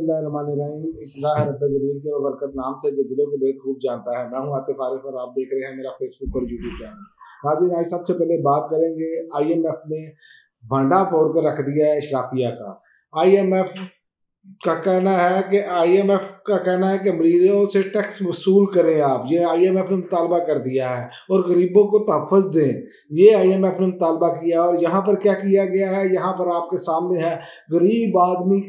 बिस्मिल्लाहिर्रहमानिर्रहीम। इस्लाह रब्ब जलील के बरकत नाम से जो दिलों के भेद खूब जानता है। मैं हूं आतिफ आरिफ और आप देख रहे हैं मेरा फेसबुक और यूट्यूब चैनल। नाज़रीन, आज सबसे पहले बात करेंगे IMF ने भांडा फोड़ कर रख दिया है इशराफिया का। IMF का कहना है कि मरीजों से टैक्स वसूल करें आप। ये IMF ने मुतालबा कर दिया है और गरीबों को तहफ़्फ़ुज़ दें, ये IMF ने मुतालबा किया। और यहाँ पर क्या किया गया है, यहाँ पर आपके सामने है, गरीब आदमी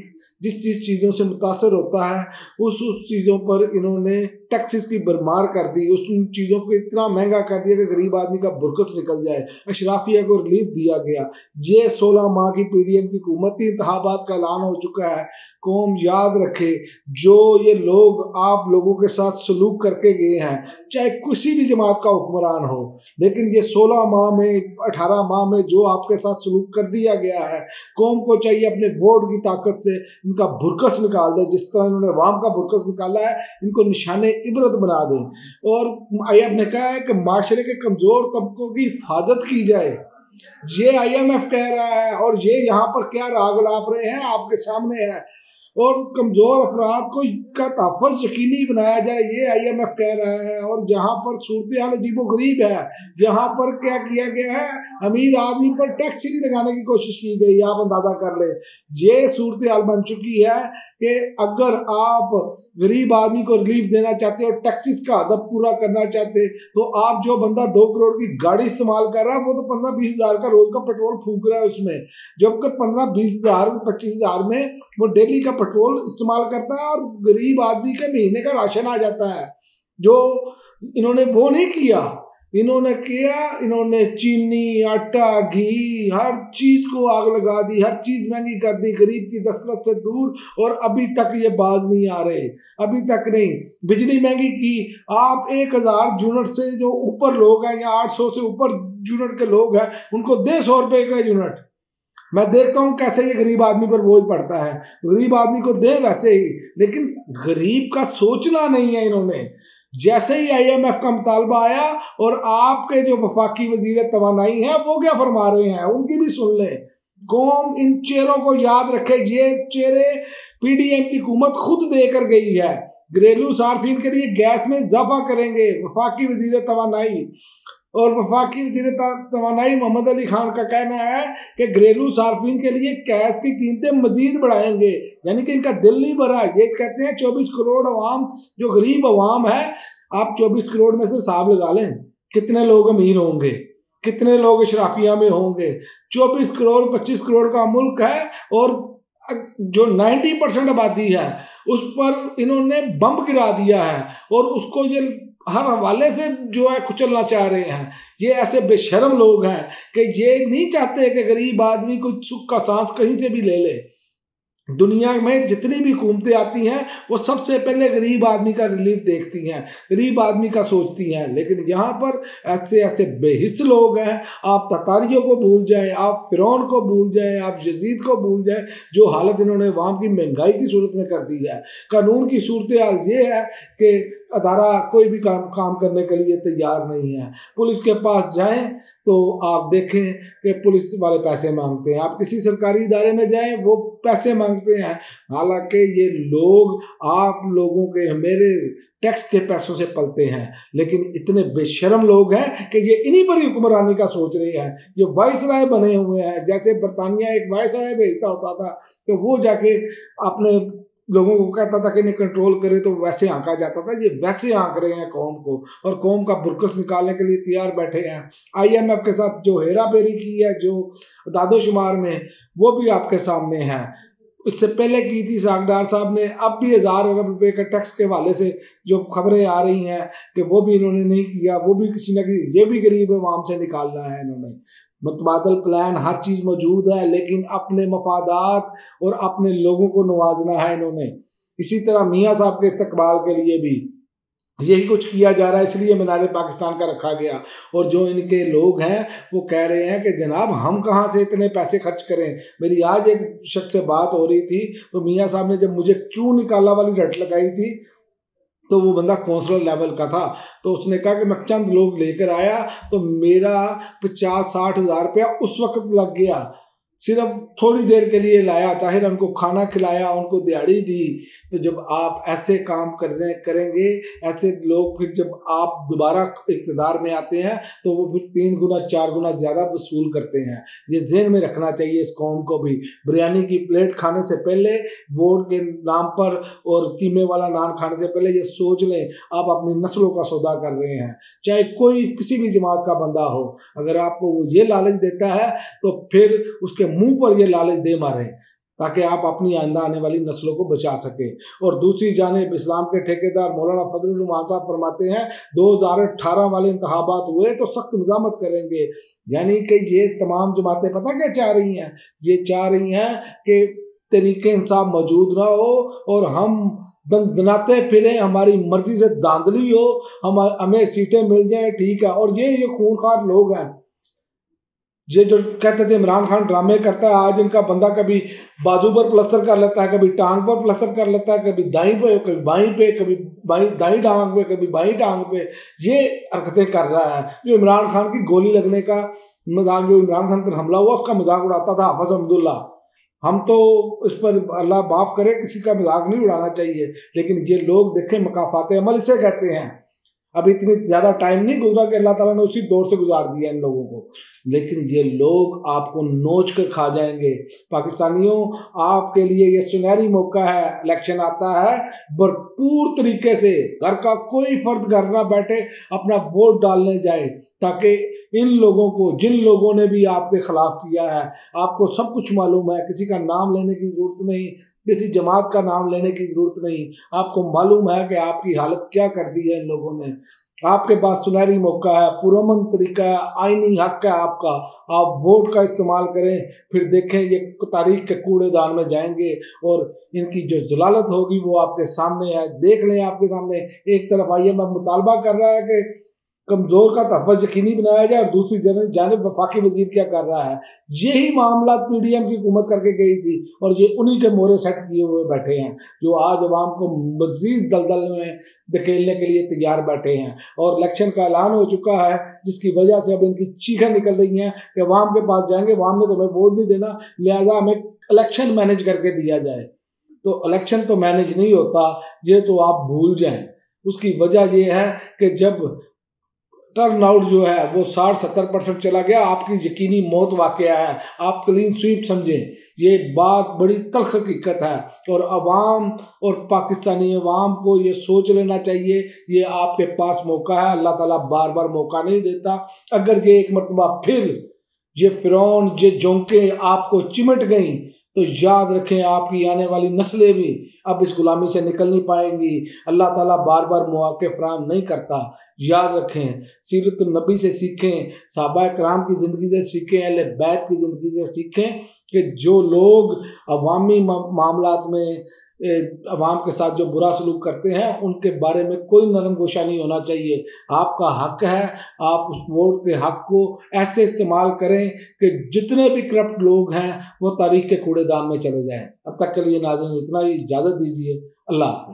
जिस चीज़ों से मुतासर होता है उस चीज़ों पर इन्होंने टैक्सेस की भरमार कर दी। उस चीज़ों को इतना महंगा कर दिया कि गरीब आदमी का बुरकस निकल जाए। अशराफिया को रिलीफ दिया गया। ये 16 माह की PDM की हुकूमती इंतखाबात का ऐलान हो चुका है। कौम याद रखे, जो ये लोग आप लोगों के साथ सलूक करके गए हैं, चाहे किसी भी जमात का हुक्मरान हो, लेकिन ये 16 माह में 18 माह में जो आपके साथ सलूक कर दिया गया है, कौम को चाहिए अपने वोट की ताकत से इनका बुरकस निकाल दे। जिस तरह इन्होंने अवाम का बुरकस निकाला है, इनको निशाने इबरत बना दें। और IMF ने कहा है कि माशरे के कमजोर तबकों की हिफाजत की जाए। ये IMF कह रहा है और ये यहाँ पर क्या राग लाप रहे हैं आपके सामने है। और कमजोर अफराद को का तहफ़्फ़ुज़ यकीनी बनाया जाए, ये IMF कह रहा है। और यहाँ पर सूरत हाल अजीबो गरीब है। यहाँ पर क्या किया गया है, अमीर आदमी पर टैक्स ही नहीं लगाने की कोशिश की गई। आप अंदाजा कर ले, ये सूरत हाल बन चुकी है कि अगर आप गरीब आदमी को रिलीफ देना चाहते हो, टैक्सेस का हदफ पूरा करना चाहते, तो आप जो बंदा 2 करोड़ की गाड़ी इस्तेमाल कर रहा है, वो तो 15-20 हज़ार का रोज का पेट्रोल फूक रहा है उसमें, जबकि 15-20 हज़ार 25 हज़ार में वो डेली का पेट्रोल इस्तेमाल करता है और गरीब आदमी के महीने का राशन आ जाता है। जो इन्होंने वो नहीं किया, इन्होंने चीनी, आटा, घी, हर चीज को आग लगा दी, हर चीज महंगी कर दी, गरीब की दस्तरस से दूर। और अभी तक ये बाज नहीं आ रहे, अभी तक नहीं। बिजली महंगी की। आप 1000 यूनिट से जो ऊपर लोग हैं या 800 से ऊपर यूनिट के लोग हैं, उनको दे 100 रुपए का यूनिट। मैं देखता हूं कैसे ये गरीब आदमी पर बोझ पड़ता है। गरीब आदमी को दे वैसे ही, लेकिन गरीब का सोचना नहीं है इन्होंने। जैसे ही IMF का मुतालबा आया और आपके जो वफाकी वजीर तवानाई हैं, वो क्या फरमा रहे हैं, उनकी भी सुन ले। कौम इन चेहरों को याद रखे। ये चेहरे PDM की हुकूमत खुद देकर गई है। घरेलू सार्फिन के लिए गैस में इजाफा करेंगे वफाकी वजीर तवानाई। और वफाकी वज़ीर तवानाई मोहम्मद अली खान का कहना है कि घरेलू सार्फिन के लिए गैस की कीमतें मजीद बढ़ाएंगे। यानी कि इनका दिल नहीं भरा। ये कहते हैं 24 करोड़ अवाम, जो गरीब अवाम है, आप 24 करोड़ में से हिसाब लगा लें कितने लोग अमीर होंगे, कितने लोग इशराफिया में होंगे। 24 करोड़ 25 करोड़ का मुल्क है और जो 90% आबादी है उस पर इन्होंने बम गिरा दिया है और उसको ये हर हवाले से जो है कुचलना चाह रहे हैं। ये ऐसे बेशर्म लोग हैं कि ये नहीं चाहते कि गरीब आदमी को सुख का सांस कहीं से भी ले ले। दुनिया में जितनी भी हुकूमतें आती हैं, वो सबसे पहले गरीब आदमी का रिलीफ देखती हैं, गरीब आदमी का सोचती हैं। लेकिन यहाँ पर ऐसे बेहिस लोग हैं। आप ततारियों को भूल जाएं, आप फिरौन को भूल जाएं, आप यजीद को भूल जाएं, जो हालत इन्होंने अवाम की महंगाई की सूरत में कर दी है। कानून की सूरत हाल ये है कि अदारा कोई भी काम करने के लिए तैयार नहीं है। पुलिस के पास जाएं तो आप देखें कि पुलिस वाले पैसे मांगते हैं। आप किसी सरकारी इदारे में जाएं, वो पैसे मांगते हैं। हालांकि ये लोग आप लोगों के, मेरे टैक्स के पैसों से पलते हैं। लेकिन इतने बेशर्म लोग हैं कि ये इन्हीं पर ही हुक्मरानी का सोच रहे हैं। ये वाइसराय बने हुए हैं। जैसे बरतानिया एक वाइसराय भेजता होता था तो वो जाके अपने लोगों को कहता था कि इन्हें कंट्रोल करे, तो वैसे आंका जाता था। ये वैसे आंक रहे हैं कौम को, और कौम का बुरकस निकालने के लिए तैयार बैठे हैं। IMF के साथ जो हेरा फेरी की है, जो दादोशुमार में, वो भी आपके सामने है। इससे पहले की थी सागदार साहब ने। अब भी 1000 अरब रुपए का टैक्स के हवाले से जो खबरें आ रही हैं कि वो भी इन्होंने नहीं किया, वो भी किसी न किसी, ये भी गरीब अवाम से निकालना है इन्होंने। मुतबादल प्लान, हर चीज मौजूद है, लेकिन अपने मफादात और अपने लोगों को नवाजना है इन्होंने। इसी तरह मियाँ साहब के इस्तकबाल के लिए भी यही कुछ किया जा रहा है, इसलिए मीनार पाकिस्तान का रखा गया। और जो इनके लोग हैं वो कह रहे हैं कि जनाब हम कहाँ से इतने पैसे खर्च करें। मेरी आज एक शख्स से बात हो रही थी, तो मियाँ साहब ने जब मुझे क्यों निकाला वाली रट लगाई थी, तो वो बंदा कौंसलर लेवल का था। तो उसने कहा कि मैं चंद लोग लेकर आया तो मेरा 50-60 हज़ार रुपया उस वक्त लग गया। सिर्फ थोड़ी देर के लिए लाया, ताहिर उनको खाना खिलाया, उनको दिहाड़ी दी। तो जब आप ऐसे काम करेंगे, ऐसे लोग फिर जब आप दोबारा इक़्तिदार में आते हैं तो वो फिर 3 गुना 4 गुना ज़्यादा वसूल करते हैं। ये ज़हन में रखना चाहिए इस कौम को भी। बिरयानी की प्लेट खाने से पहले, वोट के नाम पर और कीमे वाला नान खाने से पहले ये सोच लें आप अपनी नस्लों का सौदा कर रहे हैं। चाहे कोई किसी भी जमात का बंदा हो, अगर आपको वो ये लालच देता है तो फिर उसके मुंह पर ये लालच दे मारें, ताकि आप अपनी आइंदा आने वाली नस्लों को बचा सके। और दूसरी जानिब इस्लाम के ठेकेदार मौलाना फजलुर रहमान साहब फरमाते हैं 2018 वाले इंतखाबात हुए तो सख्त निजामत करेंगे। यानी कि ये तमाम जमातें पता क्या चाह रही हैं, ये चाह रही हैं कि तरीके इंसाफ मौजूद ना हो और हम दनाते फिरें, हमारी मर्जी से धांधली हो, हमें सीटें मिल जाएं, ठीक है। और ये खूंखार लोग हैं, ये जो कहते थे इमरान खान ड्रामे करता है, आज इनका बंदा कभी बाजू पर प्लस्तर कर लेता है, कभी टांग पर प्लस्तर कर लेता है, कभी दाई पे, कभी बाई पे, कभी दाई टांग पे, कभी बाई टांग पे, ये हरकतें कर रहा है। जो इमरान खान की गोली लगने का मजाक, जो इमरान खान पर हमला हुआ उसका मजाक उड़ाता था हाफिज अब्दुल्ला। हम तो इस पर अल्लाह माफ करे, किसी का मजाक नहीं उड़ाना चाहिए, लेकिन ये लोग देखें मकाफात अमल इसे कहते हैं। अभी इतनी ज्यादा टाइम नहीं गुजरा कि अल्लाह ताला ने उसी दौर से गुजार दिया इन लोगों को, लेकिन ये लोग आपको नोच कर खा जाएंगे। पाकिस्तानियों, आपके लिए ये सुनहरी मौका है, इलेक्शन आता है, भरपूर तरीके से घर का कोई फर्द घर ना बैठे अपना वोट डालने जाए, ताकि इन लोगों को, जिन लोगों ने भी आपके खिलाफ किया है, आपको सब कुछ मालूम है, किसी का नाम लेने की जरूरत नहीं, किसी जमात का नाम लेने की जरूरत नहीं, आपको मालूम है कि आपकी हालत क्या कर दी है इन लोगों ने। आपके पास सुनहरी मौका है, पुरअमन तरीका है, आईनी हक है आपका, आप वोट का इस्तेमाल करें। फिर देखें ये तारीख के कूड़ेदान में जाएंगे और इनकी जो जलालत होगी वो आपके सामने है। देख लें आपके सामने, एक तरफ IMF मुतालबा कर रहा है कि कमजोर का तहफ़्फ़ुज़ यकीनी बनाया जाए, और दूसरी जानिब वफाकी वजीर क्या कर रहा है, यही मामला PDM की हुकूमत करके गई थी और ये उन्हीं के मोहरे सेट किए हुए बैठे हैं, जो आज अवाम को मजीद दलदल में धकेलने के लिए तैयार बैठे हैं। और इलेक्शन का ऐलान हो चुका है, जिसकी वजह से अब इनकी चीखें निकल रही हैं कि अवाम के पास जाएंगे, अवाम ने तो हमें वोट नहीं देना, लिहाजा हमें इलेक्शन मैनेज करके दिया जाए। तो इलेक्शन तो मैनेज नहीं होता, ये तो आप भूल जाएं। उसकी वजह यह है कि जब टर्न आउट जो है वो 60-70% चला गया, आपकी यकीनी मौत वाकया है, आप क्लीन स्वीप समझें। ये बात बड़ी तल्ख हकीकत है और अवाम और पाकिस्तानी अवाम को ये सोच लेना चाहिए, ये आपके पास मौका है, अल्लाह ताला बार बार मौका नहीं देता। अगर ये एक मरतबा फिर ये फिरौन, ये जोंके आपको चिमट गई तो याद रखें आपकी आने वाली नस्लें भी अब इस गुलामी से निकल नहीं पाएंगी। अल्लाह ताला बार बार मौके फराहम नहीं करता, याद रखें। सीरत नबी से सीखें, सहाबा कराम की ज़िंदगी से सीखें, अहले बैत की ज़िंदगी से सीखें कि जो लोग अवामी मामलात में अवाम के साथ जो बुरा सलूक करते हैं उनके बारे में कोई नरम गोशा नहीं होना चाहिए। आपका हक है, आप उस वोट के हक को ऐसे इस्तेमाल करें कि जितने भी करप्ट लोग हैं वो तारीख के कूड़ेदान में चले जाएं। अब तक के लिए नाज़रीन इतना ही, इजाज़त दीजिए। अल्लाह हाफ़िज़।